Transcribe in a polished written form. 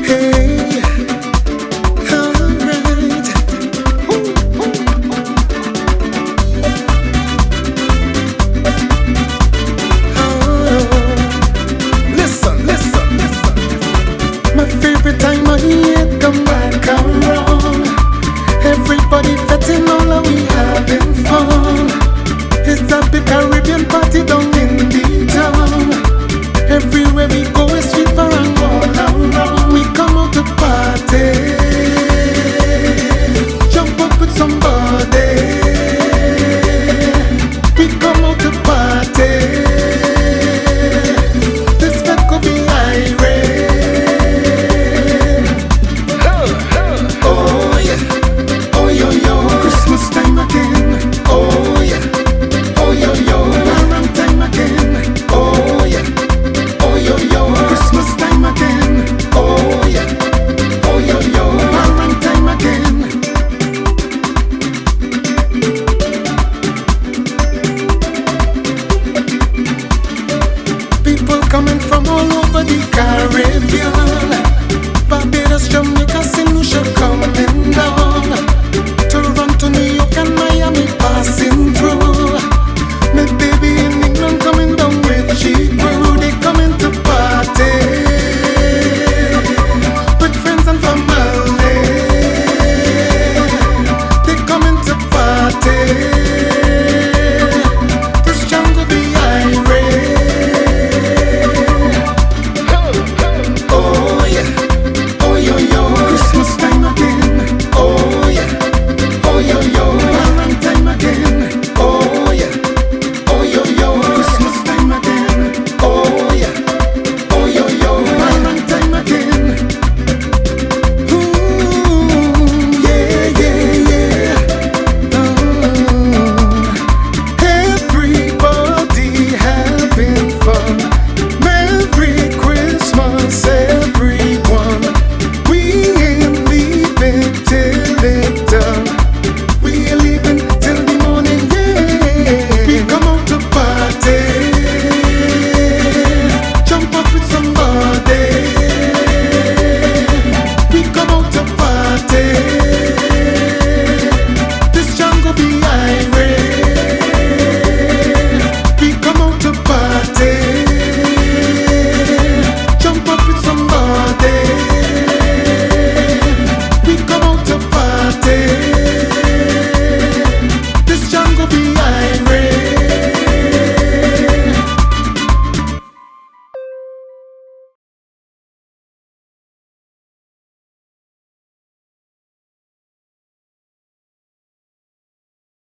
Hey, alright. Listen, listen, listen. My favorite time of year come back around. Everybody fetting all and we having fun. It's a big Caribbean party down in the town. Everywhere we go is sweet for and all around. We come out to party, jump up with somebody. We come out to party. This fete could be irate. Oh yeah, oh yo yo, Christmas time again. Oh yeah, oh yo yo, around time again. Oh yeah, oh yo yo, Christmas time again. Oh yeah, oh yo yo, around time again. People coming from all over the Caribbean.